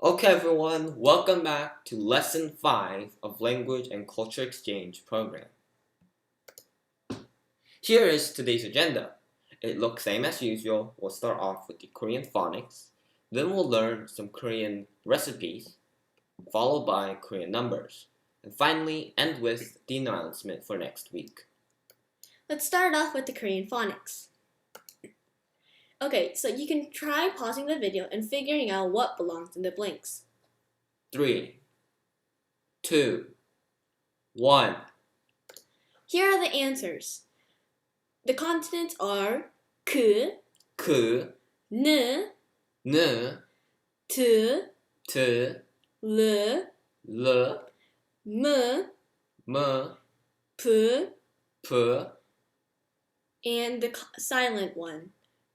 Okay, everyone, welcome back to Lesson 5 of Language and Culture Exchange program. Here is today's agenda. It looks same as usual. We'll start off with the Korean phonics, then we'll learn some Korean recipes, followed by Korean numbers, and finally end with the announcement for next week. Let's start off with the Korean phonics. Okay, so you can try pausing the video and figuring out what belongs in the blanks. 3, 2, 1. Here are the answers. The consonants are k, 그, n, 느, t, 트, l, 르, m, 무, p, 푸, and the silent one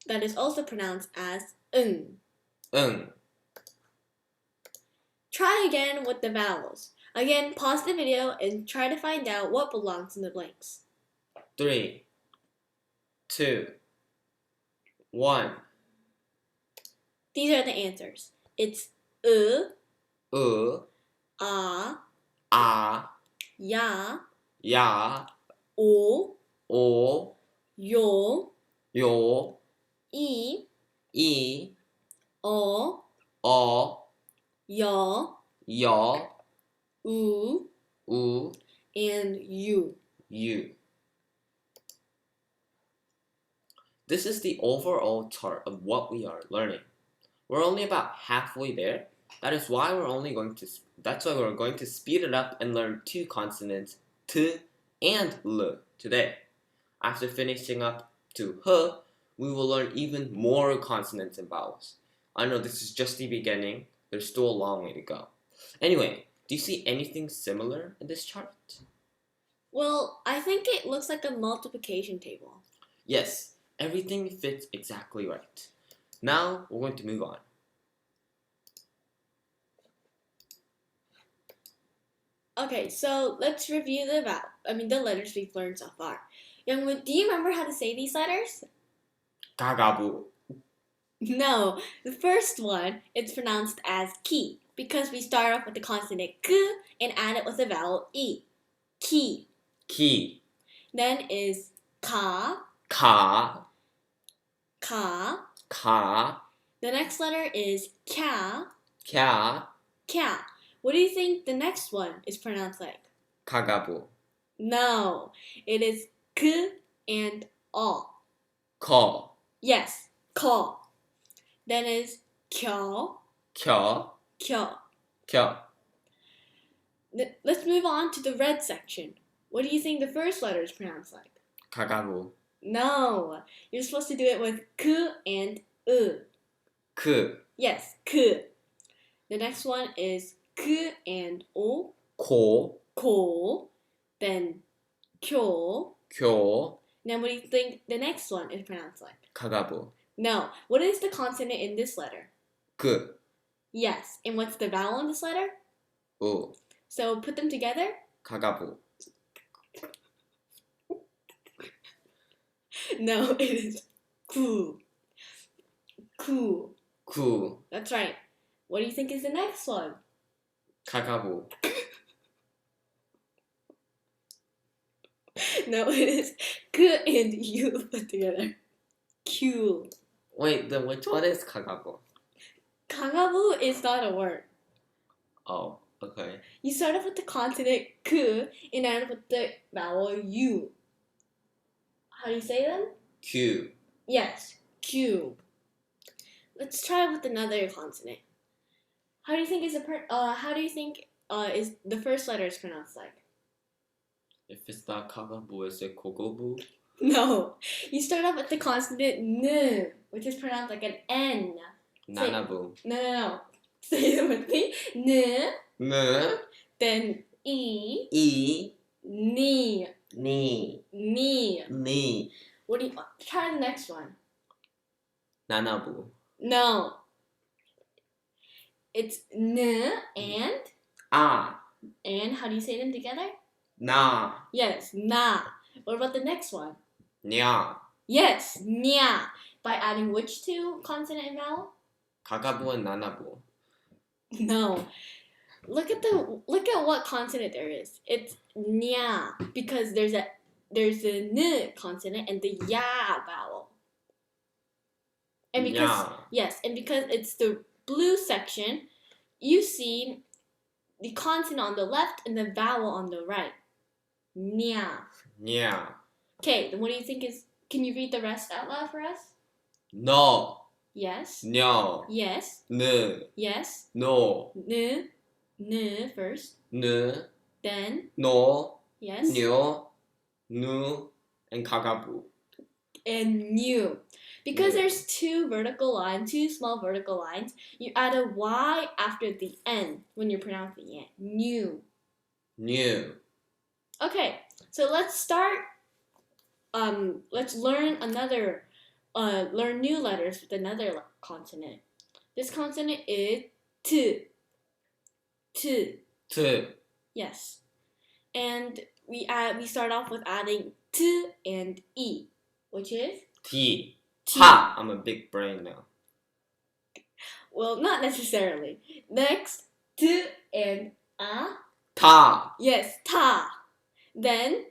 that is also pronounced as ng. 응. Try again with the vowels. Again, pause the video and try to find out what belongs in the blanks. 3, 2, 1. These are the answers. It's 으, a, 아, ya, 야, o, 오, yo, 요, 이, 이, 어, 어, 여, 여, 우, 우, and you. 유. This is the overall chart of what we are learning. We're only about halfway there. That's why we're going to speed it up and learn two consonants, t and l, today. After finishing up to h, we will learn even more consonants and vowels. I know this is just the beginning. There's still a long way to go. Anyway, do you see anything similar in this chart? Well, I think it looks like a multiplication table. Yes, everything fits exactly right. Now we're going to move on. Okay, so let's review the letters we've learned so far. Youngwood, do you remember how to say these letters? 가가부. No, the first one is pronounced as ki because we start off with the consonant k and add it with the vowel e. Ki. 기, Then is ka, 가, ka. 가, The next letter is kya, 캬, kya. What do you think the next one is pronounced like? 가가부. No, it is k and o. 거, Yes, ko. Then is kyo, 켜, kyo. 켜. Let's move on to the red section. What do you think the first letter is pronounced like? 가가부. No, you're supposed to do it with k and u. 그, Yes, k. The next one is k and o, 고, ko. Then kyo. 교, Then what do you think the next one is pronounced like? 가가부. No, what is the consonant in this letter? 그, Yes, and what's the vowel in this letter? 우, So put them together. 가가부. No, it is ku. Ku. 구, That's right. What do you think is the next one? 가가부. No, it is ku and you put together. Q. Wait, then which one is 가가부? Kagabu is not a word. Oh, okay. You start off with the consonant ku and end with the vowel u. How do you say them? 큐, Yes, Q. Let's try with another consonant. How do you think is the first letter is pronounced like? if it's not 가가부, is it 고고부? No, you start off with the consonant n, which is pronounced like an N. 나나부. No. Say it with me. N, 느, then E, 이, ni, 니, ni. 니, What do you try the next one? 나나부. No. It's n and 아, how do you say them together? 나, Yes, na. What about the next one? 냐. Yes, nya. By adding which two consonant and vowel? 가가부 and 나나부. No. Look at what consonant there is. It's nya because there's a n consonant and the ya vowel. And because 냐, yes, and because it's the blue section, you see the consonant on the left and the vowel on the right. Nya. 냐, Okay, then what do you think is? Can you read the rest out loud for us? 너, Yes. 녀, Yes. 느, Yes. 노, N first. 느, Then 노, yes. 뇨, 누, and 가가부. And new. Because New. there's two small vertical lines, you add a Y after the N when you're pronouncing it. New. new, Okay, so let's start. Let's learn learn new letters with another consonant. This consonant is T. T. 트, Yes. And we start off with adding T and E, which is 디. T. Ha! I'm a big brain now. Well, not necessarily. Next, T and A. 타, Yes, ta. Then,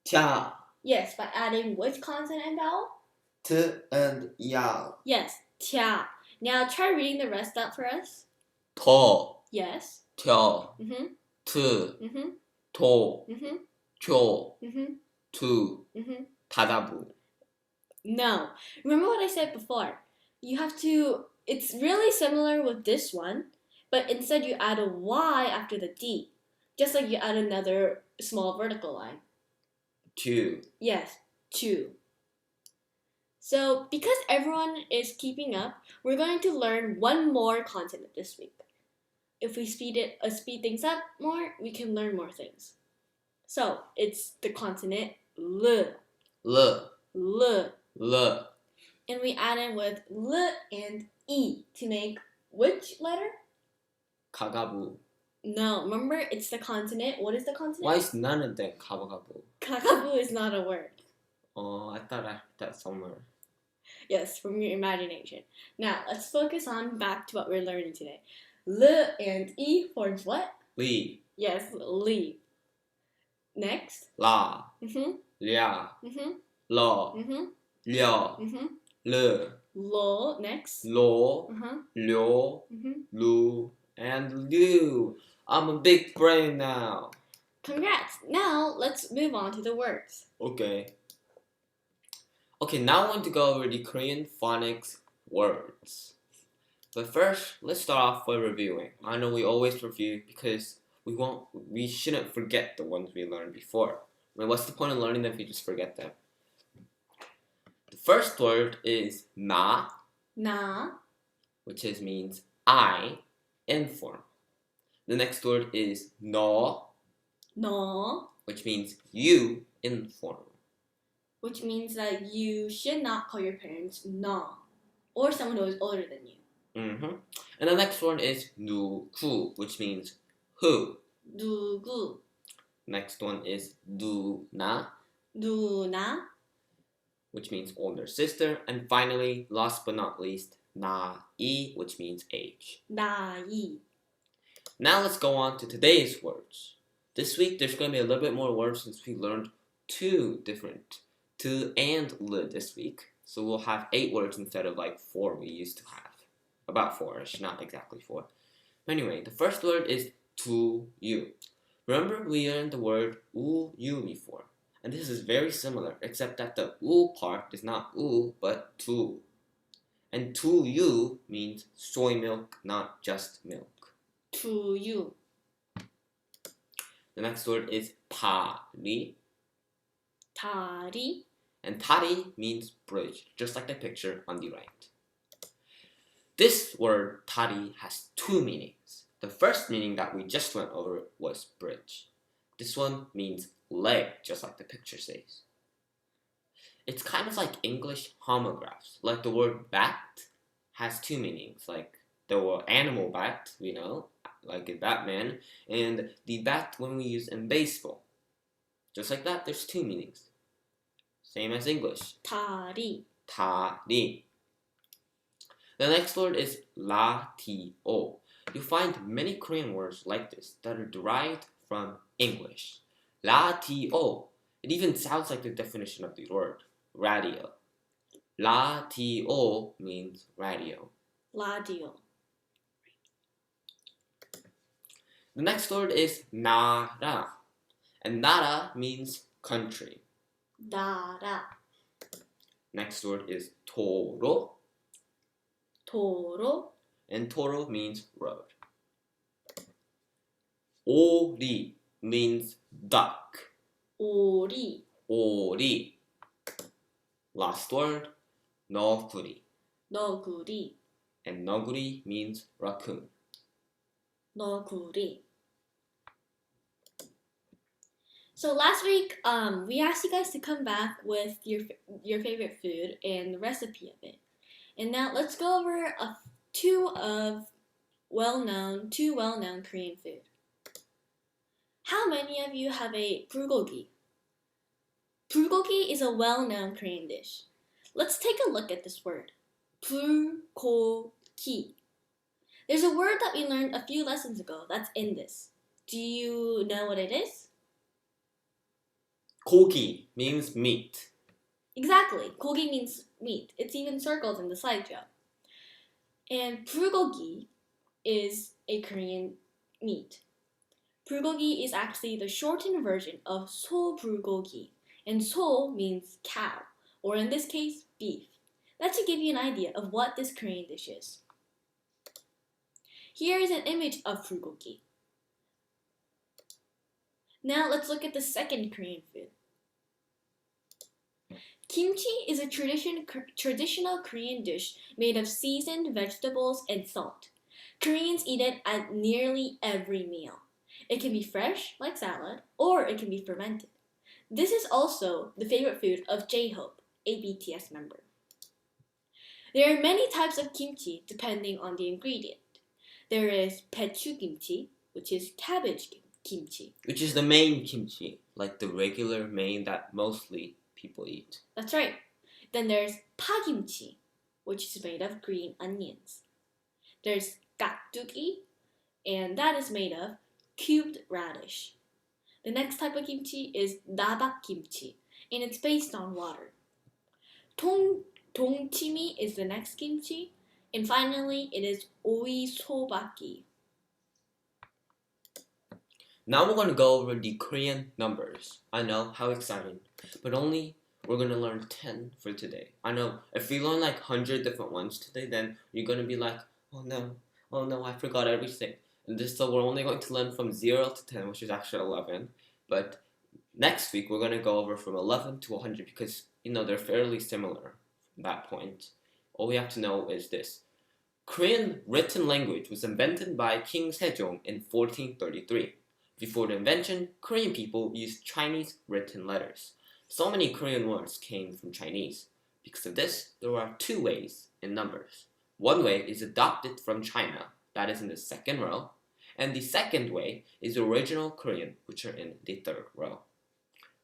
tia, yes, by adding which consonant and vowel? t and 야. Yes, tia. Now try reading the rest out for us. 더, Yes. 겨, Mhm. 트, Mhm. 도, Mhm. 교, Mhm. 두, Mhm. 다다부. No. Remember what I said before? You have to. It's really similar with this one, but instead you add a Y after the D, just like you add another small vertical line. 두, Yes, two. So, because everyone is keeping up, we're going to learn one more consonant this week. If we speed things up more, we can learn more things. So, it's the consonant L. 르, L. 르, And we add in with L and E to make which letter? 가가부. No, remember it's the consonant. What is the consonant? Why is none of them 가가부? Kakabu is not a word. Oh, I thought I heard that somewhere. Yes, from your imagination. Now, let's focus on back to what we're learning today. L and E forms what? 리, Yes, Li. Next. 라, Mhm. 랴, Mhm. 러, Mhm. 려, Mhm. 르, Lo. Next. 로, Uh-huh. 료, Mhm. 루, and 류. I'm a big brain now. Congrats. Now let's move on to the words. Okay. Okay, now I want to go over the Korean phonics words. But first, let's start off by reviewing. I know we always review because we shouldn't forget the ones we learned before. I mean, what's the point of learning them if you just forget them? The first word is na, Na. which means I in form. The next word is no, No. which means you in form. Which means that you should not call your parents no. Or someone who is older than you. And the next one is 누구, which means who. 누구. Next one is 누나, 누나. which means older sister. And finally, last but not least, 나이, which means age. 나이. Now let's go on to today's words. This week there's going to be a little bit more words since we learned two different to and li this week. So we'll have 8 words instead of like 4 we used to have. About 4ish, not exactly 4. Anyway, the first word is to you. Remember we learned the word you before. And this is very similar, except that the part is not but to. And to you means soy milk, not just milk. To you. The next word is 다리. 다리. And 다리 means bridge, just like the picture on the right. This word 다리 has 2 meanings. The first meaning that we just went over was bridge. This one means leg, just like the picture says. It's kind of like English homographs. Like the word bat has 2 meanings, like the word animal bat, we know, like in Batman, and the bat when we use in baseball. Just like that, there's 2 meanings. Same as English. 다리. 다리. The next word is 라디오. You'll find many Korean words like this that are derived from English. Radio. It even sounds like the definition of the word, radio. Radio means radio. 라디오. The next word is nara. And nara means country. 나라. Next word is 도로. 도로. And 도로 means road. 오리 means duck. 오리. 오리. Last word, 너구리. 너구리. And 너구리 means raccoon. 너구리. So last week, we asked you guys to come back with your favorite food and the recipe of it. And now let's go over two well-known Korean food. How many of you have a bulgogi? Bulgogi is a well-known Korean dish. Let's take a look at this word. bulgogi. There's a word that we learned a few lessons ago that's in this. Do you know what it is? 고기 means meat. Exactly. Gogi means meat. It's even circled in the slideshow. And bulgogi is a Korean meat. Bulgogi is actually the shortened version of 소 bulgogi. And 소 means cow, or in this case, beef. That should give you an idea of what this Korean dish is. Here is an image of bulgogi. Now let's look at the second Korean food. Kimchi is a traditional Korean dish made of seasoned vegetables and salt. Koreans eat it at nearly every meal. It can be fresh, like salad, or it can be fermented. This is also the favorite food of J-Hope, a BTS member. There are many types of kimchi depending on the ingredient. There is pechu kimchi, which is cabbage kimchi. Which is the main kimchi, like the regular main that mostly people eat. That's right. Then there's pakimchi, which is made of green onions. There's 깍두기, and that is made of cubed radish. The next type of kimchi is 나박 kimchi, and it's based on water. 동치미 is the next kimchi, and finally it is 오이소박기. Now we're going to go over the Korean numbers. I know, how exciting. But only we're going to learn 10 for today. I know, if we learn like 100 different ones today, then you're going to be like, oh no, I forgot everything. And so we're only going to learn from 0 to 10, which is actually 11. But next week, we're going to go over from 11 to 100 because, they're fairly similar from that point. All we have to know is this. Korean written language was invented by King Sejong in 1433. Before the invention, Korean people used Chinese written letters. So many Korean words came from Chinese. Because of this, there are two ways in numbers. One way is adopted from China, that is in the second row, and the second way is original Korean, which are in the third row.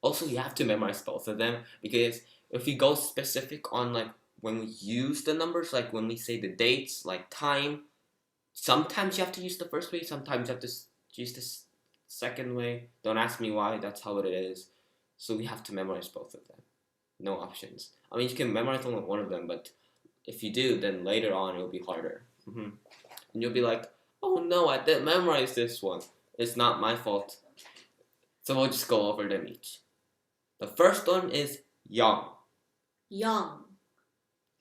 Also, you have to memorize both of them because if we go specific on like when we use the numbers, like when we say the dates, like time, sometimes you have to use the first way, sometimes you have to use this second way. Don't ask me why, that's how it is. So we have to memorize both of them. No options. I mean, you can memorize only one of them, but if you do, then later on it'll be harder. And you'll be like, oh no, I didn't memorize this one. It's not my fault. So we'll just go over them each. The first one is young. Young.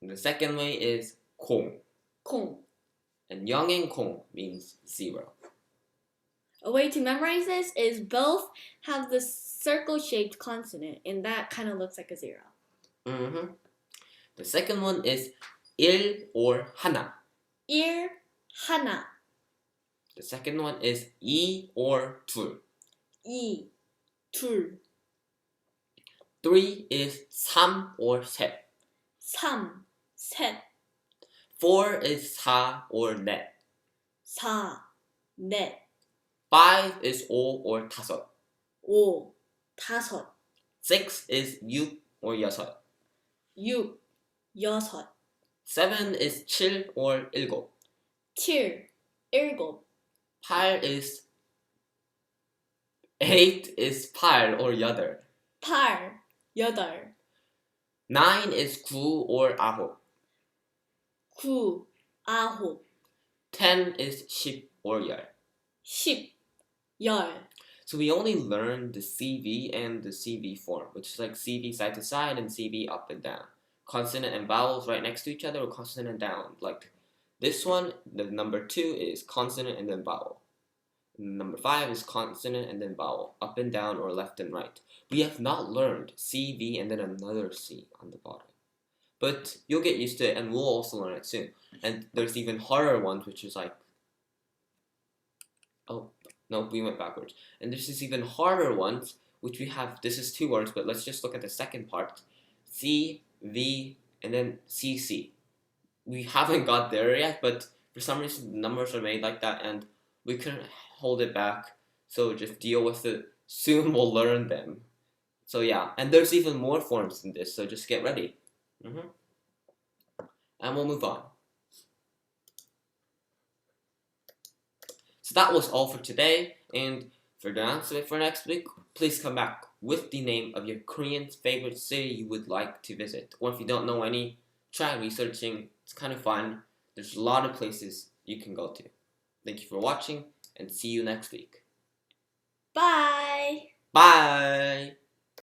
And the second way is 콩. 콩. And young and 콩 means 0. A way to memorize this is both have the circle-shaped consonant, and that kind of looks like a 0. The second one is 일 or 하나. 일, 하나. The second one is 이 or 둘. 이, 둘. 3 is 삼 or 셋. 삼, 셋. 4 is 사 or 넷. 사, 넷. 5 is 오 or 다섯. 오, 다섯. 6 is 육 or 여섯. 육, 여섯. 7 is 칠 or 일곱. 칠, 7 8 is 8 is 8 or 여덟. 8 8 9 is 9 or 아홉. 9 9 10 is 10 or 열. 10 10 So we only learned the CV and the CV form, which is like CV side to side and CV up and down. Consonant and vowels right next to each other or consonant and down. Like this one, the number 2 is consonant and then vowel. Number 5 is consonant and then vowel, up and down or left and right. We have not learned CV and then another C on the bottom. But you'll get used to it and we'll also learn it soon. And there's even harder ones, which is like, oh, no, we went backwards. And there's this even harder ones, which we have, this is 2 words, but let's just look at the second part. C, V, and then CC. We haven't got there yet, but for some reason the numbers are made like that and we couldn't hold it back. So just deal with it. Soon we'll learn them. So yeah, and there's even more forms than this, so just get ready. And we'll move on. So that was all for today, and for the announcement for next week, please come back with the name of your Korean favorite city you would like to visit. Or if you don't know any, try researching. It's kind of fun. There's a lot of places you can go to. Thank you for watching, and see you next week. Bye! Bye!